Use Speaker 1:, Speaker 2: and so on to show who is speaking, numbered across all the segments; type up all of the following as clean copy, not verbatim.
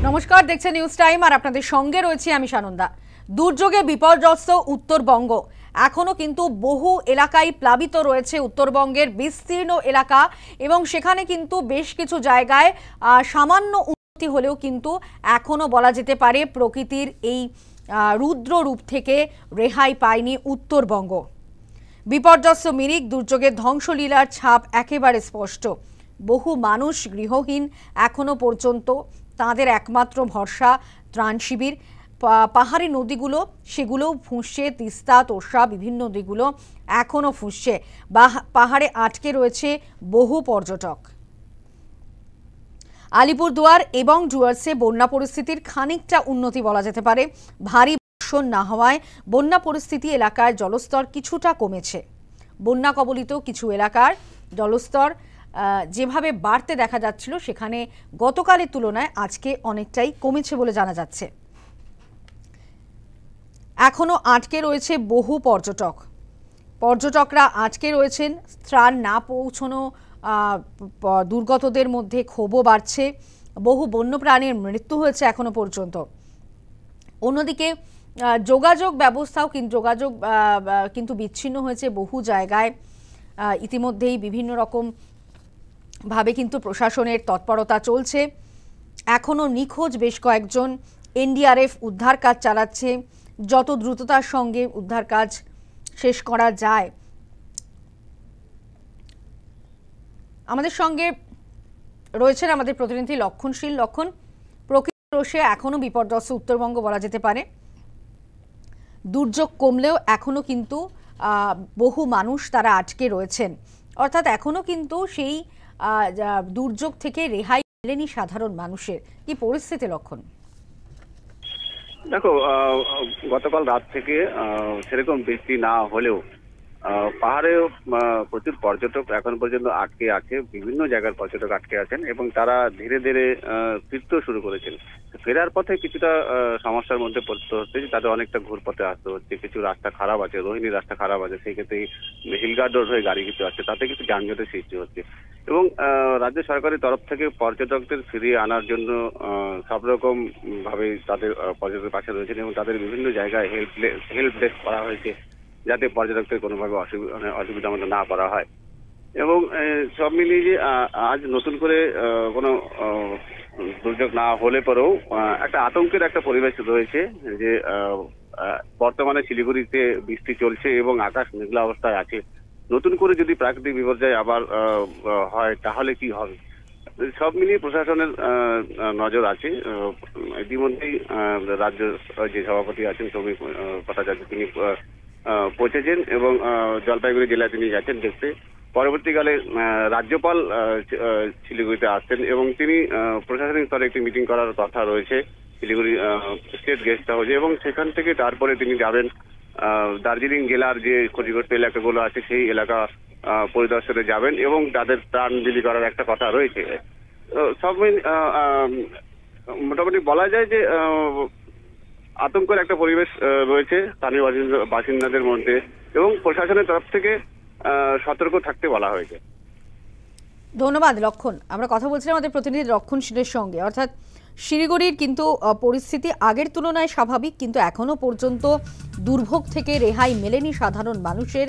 Speaker 1: নমস্কার, দেখছেন news time আর আপনাদের সঙ্গে রয়েছি আমি সানন্দা। দুর্যোগে বিপর্যস্ত উত্তরবঙ্গ, এখনো কিন্তু বহু এলাকায় প্লাবিত রয়েছে উত্তরবঙ্গের বিস্তীর্ণ এলাকা এবং সেখানে কিন্তু বেশ কিছু জায়গায় সামান্য উন্নতি হলেও কিন্তু এখনো বলা যেতে পারে প্রকৃতির এই রুদ্র রূপ থেকে রেহাই পায়নি উত্তরবঙ্গ। বিপর্যস্ত মিরিক দুর্যোগের ধ্বংসলীলার ছাপ একেবারে স্পষ্ট। বহু মানুষ গৃহহীন, এখনো পর্যন্ত তাদের একমাত্র ভরসা ত্রাণ শিবির। পাহাড়ি নদীগুলো সেগুলোও ফুঁসছে, তিস্তা, তোর্ষা বিভিন্ন নদীগুলো এখনো ফুঁসছে। পাহাড়ে আটকে রয়েছে বহু পর্যটক। আলিপুরদুয়ার এবং ডুয়ার্সে বন্যা পরিস্থিতির খানিকটা উন্নতি বলা যেতে পারে। ভারী বর্ষণ না হওয়ায় বন্যা পরিস্থিতি এলাকার জলস্তর কিছুটা কমেছে। বন্যা কবলিত কিছু এলাকার জলস্তর যেভাবে বাড়তে দেখা যাচ্ছিল সেখানে গতকালের তুলনায় আজকে অনেকটাই কমেছে বলে জানা যাচ্ছে। এখনো আটকে রয়েছে বহু পর্যটকরা আটকে রয়েছেন। ত্রাণ না পৌঁছানো দুর্গতদের মধ্যে ক্ষোভও বাড়ছে। বহু বন্যপ্রাণীর মৃত্যু হয়েছে এখনো পর্যন্ত। অন্যদিকে যোগাযোগ ব্যবস্থাও কিন্তু বিচ্ছিন্ন হয়েছে বহু জায়গায়। ইতিমধ্যেই বিভিন্ন রকম ভাবে কিন্তু প্রশাসনের তৎপরতা চলছে। এখনো নিখোঁজ বেশ কয়েকজন। এনডিআরএফ উদ্ধার কাজ চালাচ্ছে। যত দ্রুততার সঙ্গে উদ্ধার কাজ শেষ করা যায়। আমাদের সঙ্গে রয়েছেন আমাদের প্রতিনিধি লক্ষণশীল। লক্ষণ, প্রকৃতির রোষে এখনো বিপর্যস্ত উত্তরবঙ্গ বলা যেতে পারে। দুর্যোগ কমলেও এখনো কিন্তু বহু মানুষ তারা আটকে রয়েছেন, অর্থাৎ এখনো কিন্তু সেই দুর্যোগ থেকে রেহাই মেলেনি সাধারণ মানুষের। কি পরিস্থিতি লক্ষণ?
Speaker 2: দেখো, গতকাল রাত থেকে সেরকম বৃষ্টি না হলেও পাহাড়ে প্রচুর পর্যটক এখন পর্যন্ত আটকে আছে। বিভিন্ন জায়গার পর্যটক আটকে আছেন এবং তারা ধীরে ধীরে ফিরতেও শুরু করেছেন। ফেরার পথে কিছুটা সমস্যার মধ্যে পড়তে হচ্ছে। তাদের অনেকটা ঘুরপথে আসতে হচ্ছে। কিছু রাস্তা খারাপ আছে, রোহিণী রাস্তা খারাপ আছে, সেই ক্ষেত্রে হিলগার্ড রোড হয়ে গাড়ি কিছু আসছে, তাতে কিছু যানজটের সৃষ্টি হচ্ছে। এবং রাজ্য সরকারের তরফ থেকে পর্যটকদের ফিরিয়ে আনার জন্য সব রকম ভাবে তাদের পর্যটকের পাশে রয়েছেন এবং তাদের বিভিন্ন জায়গায় হেল্প ডেস্ক করা হয়েছে, যাতে পর্যটকদের কোনোভাবে অসুবিধা মতো না করা হয়। এবং সব মিলিয়ে যে আজ নতুন করে কোনো দুর্যোগ না হলে পরেও একটা আতঙ্কের একটা পরিবেশ রয়েছে যে বর্তমানে শিলিগুড়িতে বৃষ্টি চলছে এবং আকাশ মেঘলা অবস্থায় আছে। নতুন করে যদি প্রাকৃতিক বিপর্যয় আবার হয় তাহলে কি হবে, সব মিলিয়ে প্রশাসনের নজর আছে। ইতিমধ্যেই রাজ্য যে সভাপতি আছেন শ্রমিক ভট্টাচার্য, তিনি পৌঁছেছেন এবং জলপাইগুড়ি জেলায় তিনি গেছেন দেখতে। পরবর্তীকালে রাজ্যপাল শিলিগুড়িতে আসছেন এবং তিনি প্রশাসনিক স্তরে একটি মিটিং করার কথা রয়েছে শিলিগুড়ি স্টেট গেস্ট হাউসে এবং সেখান থেকে তারপরে তিনি যাবেন দার্জিলিং জেলার যে ক্ষতিগ্রস্ত এলাকাগুলো আছে সেই এলাকা পরিদর্শনে যাবেন এবং তাদের ত্রাণ বিলি করার একটা কথা রয়েছে। সব মোটামুটি বলা যায় যে আতঙ্কের একটা পরিবেশ রয়েছে স্থানীয় বাসিন্দাদের মধ্যে এবং প্রশাসনের তরফ থেকে সতর্ক থাকতে বলা হয়েছে।
Speaker 1: ধন্যবাদ লক্ষণ। আমরা কথা বলছিলাম আমাদের প্রতিনিধি লক্ষণশীলের সঙ্গে। অর্থাৎ শিলিগুড়ির কিন্তু পরিস্থিতি আগের তুলনায় স্বাভাবিক, কিন্তু এখনো পর্যন্ত দুর্ভোগ থেকে রেহাই মেলেনি সাধারণ মানুষের।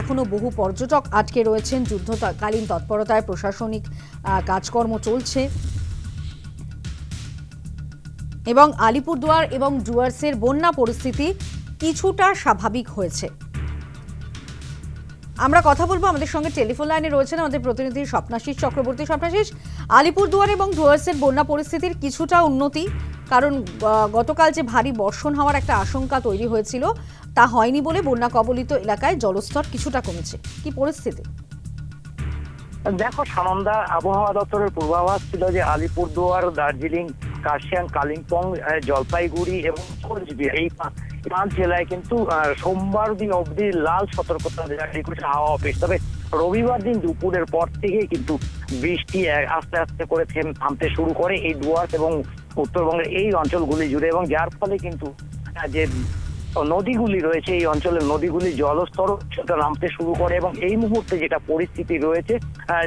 Speaker 1: এখনো বহু পর্যটক আটকে রয়েছেন। যুদ্ধকালীন তৎপরতায় প্রশাসনিক কাজকর্ম চলছে এবং আলিপুরদুয়ার এবং ডুয়ার্সের বন্যা পরিস্থিতি কিছুটা স্বাভাবিক হয়েছে। আমরা কথা বলবো, আমাদের সঙ্গে টেলিফোন লাইনে রয়েছেন আমাদের প্রতিনিধি স্বপ্নাশিস চক্রবর্তী। স্বপ্নাশিস, আলিপুরদুয়ার এবং ডুয়ার্সের বন্যা পরিস্থিতির কিছুটা উন্নতি, কারণ গতকাল যে ভারী বর্ষণ হওয়ার একটা আশঙ্কা তৈরি হয়েছিল তা হয়নি বলে বন্যা কবলিত এলাকায় জলস্তর কিছুটা কমেছে। কি পরিস্থিতি?
Speaker 3: দেখো সানন্দা, আবহাওয়া দপ্তরের পূর্বাভাস ছিল যে আলিপুরদুয়ার, দার্জিলিং, কার্শিয়াং, কালিম্পং, জলপাইগুড়ি এবং কোচবিহার এই 5 জেলায় কিন্তু সোমবার দিন অবধি লাল সতর্কতা জারি করেছে হাওয়া অফিস। তবে রবিবার দিন দুপুরের পর থেকে কিন্তু বৃষ্টি আস্তে আস্তে করে থামতে শুরু করে এই ডুয়ার্স এবং উত্তরবঙ্গের এই অঞ্চলগুলি জুড়ে, এবং যার ফলে কিন্তু যে নদীগুলি রয়েছে, এই অঞ্চলের নদীগুলি জলস্তর সেটা নামতে শুরু করে এবং এই মুহূর্তে যেটা পরিস্থিতি রয়েছে,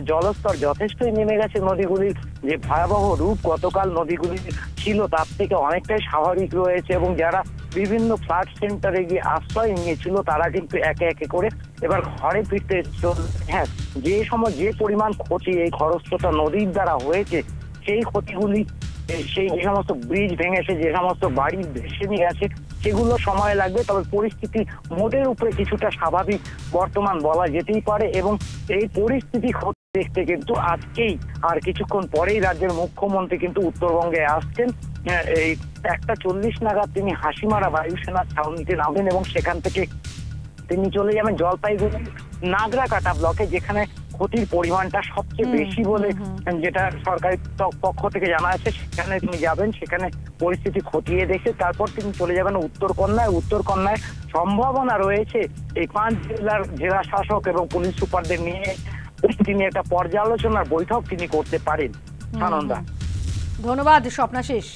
Speaker 3: জলস্তর যথেষ্টই নেমে গেছে। নদীগুলির যে ভয়াবহ রূপ গতকাল নদীগুলি ছিল তার থেকে অনেকটাই স্বাভাবিক রয়েছে এবং যারা বিভিন্ন ফ্লাড সেন্টারে গিয়ে আশ্রয় নিয়েছিল তারা কিন্তু একে একে করে এবার ঘরে ফিরতে চলছে। হ্যাঁ, যে পরিমাণ ক্ষতি এই খরস্রোতা নদীর দ্বারা হয়েছে, সেই ক্ষতিগুলি, যে সমস্ত ব্রিজ ভেঙেছে, যে সমস্ত বাড়ি ভেসে নিয়ে গেছে, সেগুলো সময় লাগবে। তবে পরিস্থিতি মোটের উপরে কিছুটা স্বাভাবিক বর্তমান বলা যেতেই পারে এবং এই পরিস্থিতি দেখতে কিন্তু আজকেই আর কিছুক্ষণ পরেই রাজ্যের মুখ্যমন্ত্রী কিন্তু উত্তরবঙ্গে আসছেন। এই 1:40 নাগাদ তিনি হাসিমারা বায়ুসেনা ছাউনিতে নামবেন এবং সেখান থেকে তিনি চলে যাবেন জলপাইগুড়ি নাগরাকাটা ব্লকে, যেখানে ক্ষতির পরিমাণটা সবচেয়ে বেশি বলে যেটা সরকারি পক্ষ থেকে জানা আছে। সেখানে তিনি যাবেন, সেখানে পরিস্থিতি খতিয়ে দেখে তারপর তিনি চলে যাবেন উত্তরকন্যায় সম্ভাবনা রয়েছে এই 5 জেলার জেলা শাসক এবং পুলিশ সুপারদের নিয়ে তিনি একটা পর্যালোচনার বৈঠক তিনি করতে পারেন। সানন্দা,
Speaker 1: ধন্যবাদ স্বপ্নাশিস।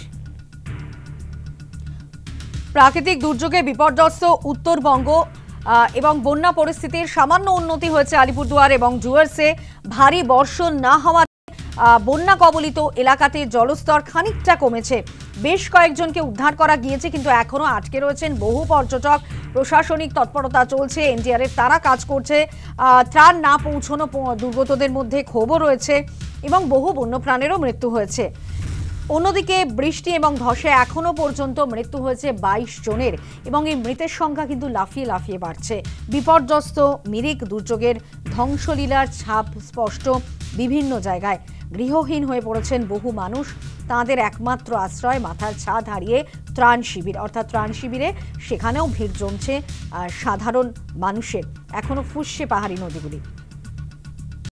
Speaker 1: প্রাকৃতিক দুর্যোগে বিপর্যস্ত উত্তরবঙ্গ এবং বন্যা পরিস্থিতির সামান্য উন্নতি হয়েছে আলিপুরদুয়ার এবং ডুয়ার্সে। ভারী বর্ষণ না হওয়াতে বন্যা কবলিত এলাকাতে জলস্তর খানিকটা কমেছে। বেশ কয়েকজনকে উদ্ধার করা গিয়েছে, কিন্তু এখনো আটকে রয়েছেন বহু পর্যটক। প্রশাসনিক তৎপরতা চলছে, এনডিআরএফ তারা কাজ করছে। ত্রাণ না পৌঁছানো দুর্গতদের মধ্যে ক্ষোভও রয়েছে এবং বহু বন্যপ্রাণেরও মৃত্যু হয়েছে। অন্যদিকে বৃষ্টি এবং ধসে এখনো পর্যন্ত মৃত্যু হয়েছে 22 জনের এবং এই মৃতের সংখ্যা কিন্তু লাফিয়ে লাফিয়ে বাড়ছে। বিপর্যস্ত মিরিক দুর্যোগের ধ্বংসলীলার ছাপ স্পষ্ট বিভিন্ন জায়গায়। গৃহহীন হয়ে পড়েছেন বহু মানুষ। তাঁদের একমাত্র আশ্রয় মাথার ছাদ হারিয়ে ত্রাণ শিবির, অর্থাৎ ত্রাণ শিবিরে সেখানেও ভিড় জমছে সাধারণ মানুষের। এখনো ফুঁসছে পাহাড়ি নদীগুলি।